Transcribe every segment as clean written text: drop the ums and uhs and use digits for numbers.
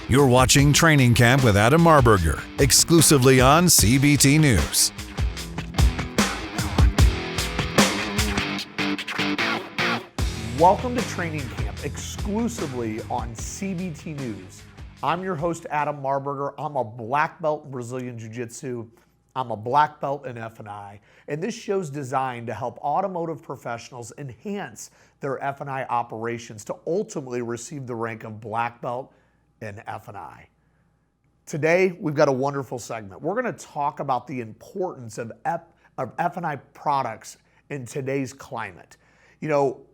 You're watching Training Camp with Adam Marburger, exclusively on CBT News. Welcome to Training Camp, exclusively on CBT News. I'm your host, Adam Marburger. I'm a black belt in Brazilian Jiu-Jitsu. I'm a black belt in F&I, and this show's designed to help automotive professionals enhance their F&I operations to ultimately receive the rank of black belt in F&I. Today, we've got a wonderful segment. We're going to talk about the importance of F&I products in today's climate. You know,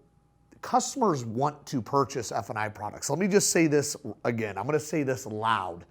customers want to purchase F&I products. Let me just say this again. I'm going to say this loud.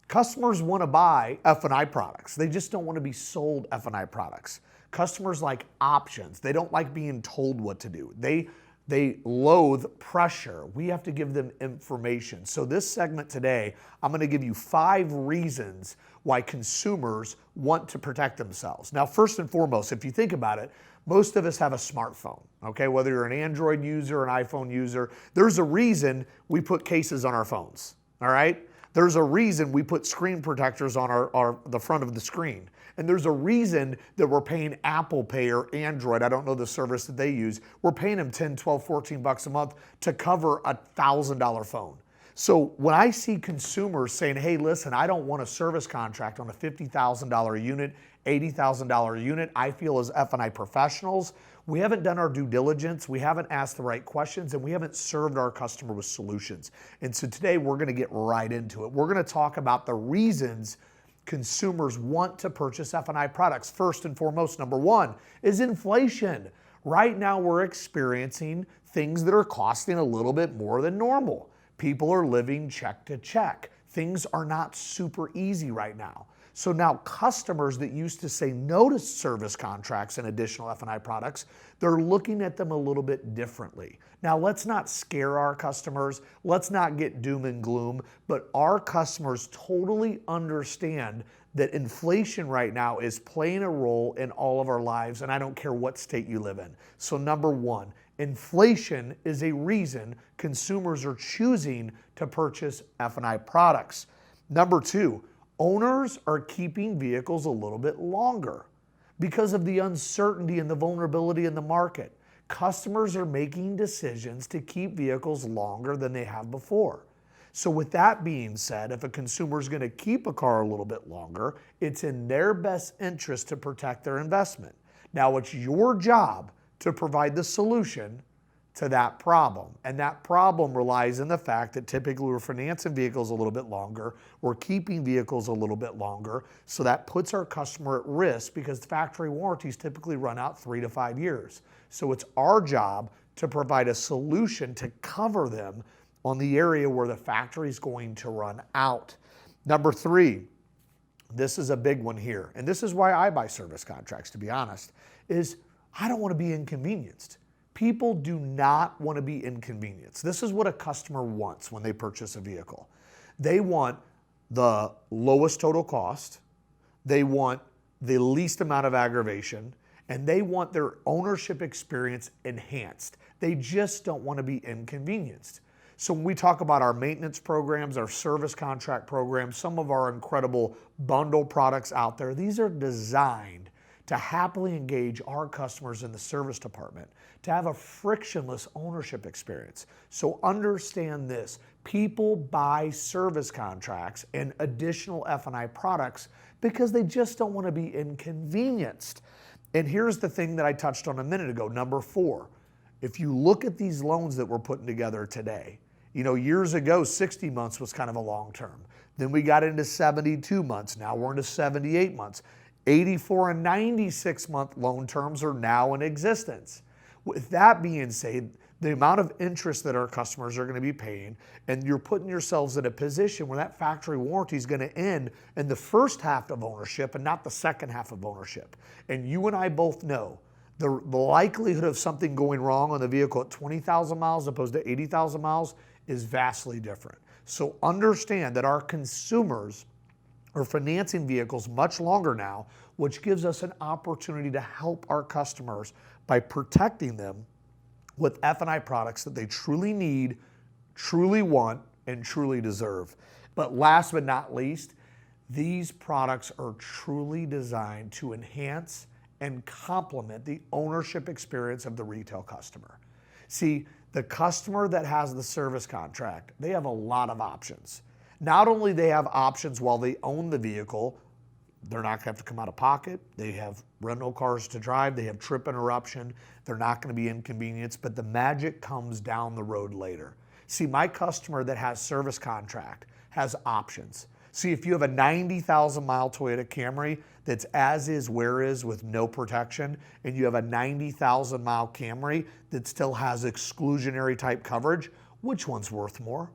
Customers want to buy F&I products. They just don't want to be sold F&I products. Customers like options. They don't like being told what to do. They loathe pressure. We have to give them information. So this segment today, I'm going to give you 5 reasons why consumers want to protect themselves. Now, first and foremost, if you think about it, most of us have a smartphone, okay? Whether you're an Android user, an iPhone user, there's a reason we put cases on our phones, all right? There's a reason we put screen protectors on the front of the screen. And there's a reason that we're paying Apple Pay or Android, I don't know the service that they use, we're paying them 10, 12, 14 bucks a month to cover a $1,000 phone. So when I see consumers saying, hey, listen, I don't want a service contract on a $50,000 unit, $80,000 unit, I feel as F&I professionals, we haven't done our due diligence, we haven't asked the right questions, and we haven't served our customer with solutions. And so today we're going to get right into it. We're going to talk about the reasons consumers want to purchase F&I products. First and foremost, number 1 is inflation. Right now we're experiencing things that are costing a little bit more than normal. People are living check to check. Things are not super easy right now. So now customers that used to say no to service contracts and additional F&I products, they're looking at them a little bit differently. Now let's not scare our customers, let's not get doom and gloom, but our customers totally understand that inflation right now is playing a role in all of our lives, and I don't care what state you live in. So number 1, inflation is a reason consumers are choosing to purchase F&I products. Number 2, owners are keeping vehicles a little bit longer because of the uncertainty and the vulnerability in the market. Customers are making decisions to keep vehicles longer than they have before. So with that being said, if a consumer is going to keep a car a little bit longer, it's in their best interest to protect their investment. Now it's your job to provide the solution to that problem. And that problem relies in the fact that typically we're financing vehicles a little bit longer, we're keeping vehicles a little bit longer, so that puts our customer at risk because factory warranties typically run out 3 to 5 years. So it's our job to provide a solution to cover them on the area where the factory is going to run out. Number 3, this is a big one here, and this is why I buy service contracts, to be honest, is I don't want to be inconvenienced. People do not want to be inconvenienced. This is what a customer wants when they purchase a vehicle. They want the lowest total cost, they want the least amount of aggravation, and they want their ownership experience enhanced. They just don't want to be inconvenienced. So when we talk about our maintenance programs, our service contract programs, some of our incredible bundle products out there, these are designed to happily engage our customers in the service department, to have a frictionless ownership experience. So understand this, people buy service contracts and additional F&I products because they just don't want to be inconvenienced. And here's the thing that I touched on a minute ago, number 4. If you look at these loans that we're putting together today, you know, years ago, 60 months was kind of a long term. Then we got into 72 months. Now we're into 78 months. 84 and 96 month loan terms are now in existence. With that being said, the amount of interest that our customers are going to be paying, and you're putting yourselves in a position where that factory warranty is going to end in the first half of ownership and not the second half of ownership. And you and I both know the likelihood of something going wrong on the vehicle at 20,000 miles opposed to 80,000 miles is vastly different. So understand that our consumers are financing vehicles much longer now, which gives us an opportunity to help our customers by protecting them with F&I products that they truly need, truly want, and truly deserve. But last but not least, these products are truly designed to enhance and complement the ownership experience of the retail customer. See, the customer that has the service contract, they have a lot of options. Not only they have options while they own the vehicle, they're not going to have to come out of pocket. They have rental cars to drive. They have trip interruption. They're not going to be inconvenienced, but the magic comes down the road later. See, my customer that has service contract has options. See, if you have a 90,000 mile Toyota Camry that's as is, where is with no protection, and you have a 90,000 mile Camry that still has exclusionary type coverage, which one's worth more?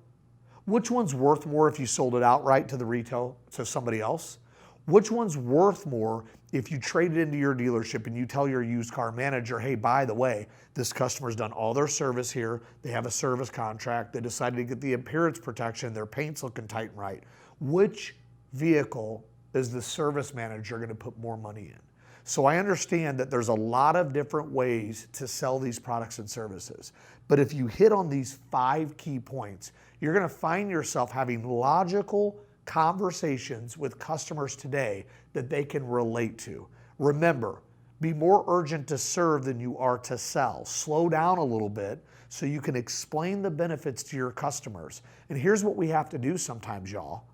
Which one's worth more if you sold it outright to the retail, to somebody else? Which one's worth more if you trade it into your dealership and you tell your used car manager, hey, by the way, this customer's done all their service here, they have a service contract, they decided to get the appearance protection, their paint's looking tight and right. Which vehicle is the service manager going to put more money in? So I understand that there's a lot of different ways to sell these products and services. But if you hit on these 5 key points, you're going to find yourself having logical conversations with customers today that they can relate to. Remember, be more urgent to serve than you are to sell. Slow down a little bit so you can explain the benefits to your customers. And here's what we have to do sometimes, y'all.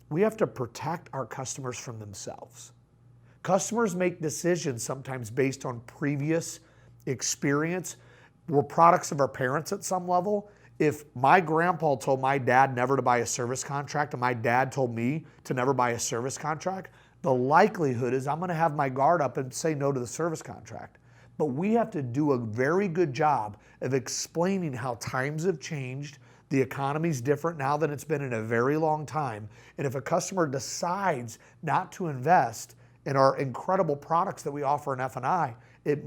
We have to protect our customers from themselves. Customers make decisions sometimes based on previous experience. We're products of our parents at some level. If my grandpa told my dad never to buy a service contract and my dad told me to never buy a service contract, the likelihood is I'm going to have my guard up and say no to the service contract. But we have to do a very good job of explaining how times have changed. The economy's different now than it's been in a very long time. And if a customer decides not to invest in our incredible products that we offer in F&I, it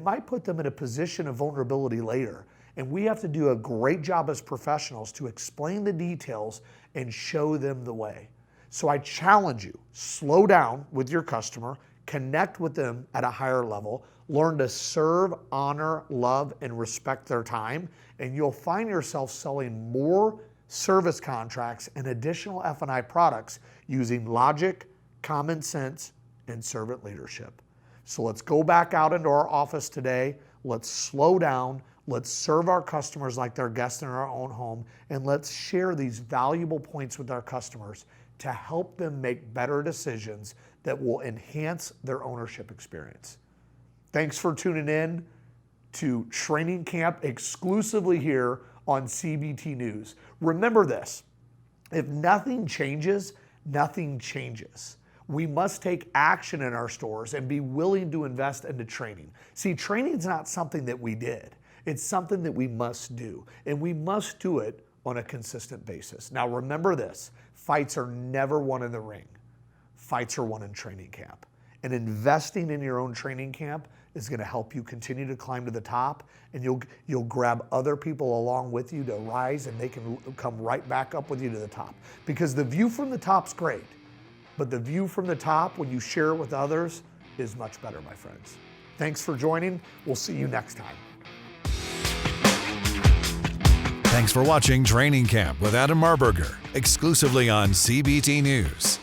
might put them in a position of vulnerability later. And we have to do a great job as professionals to explain the details and show them the way. So I challenge you, slow down with your customer, connect with them at a higher level, learn to serve, honor, love, and respect their time, and you'll find yourself selling more service contracts and additional F&I products using logic, common sense, and servant leadership. So let's go back out into our office today. Let's slow down. Let's serve our customers like they're guests in our own home, and let's share these valuable points with our customers to help them make better decisions that will enhance their ownership experience. Thanks for tuning in to Training Camp exclusively here on CBT News. Remember this, if nothing changes, nothing changes. We must take action in our stores and be willing to invest into training. See, training is not something that we did. It's something that we must do, and we must do it on a consistent basis. Now remember this, fights are never won in the ring. Fights are won in training camp. And investing in your own training camp is going to help you continue to climb to the top, and you'll grab other people along with you to rise, and they can come right back up with you to the top. Because the view from the top's great, but the view from the top when you share it with others is much better, my friends. Thanks for joining. We'll see you next time. Thanks for watching Training Camp with Adam Marburger, exclusively on CBT News.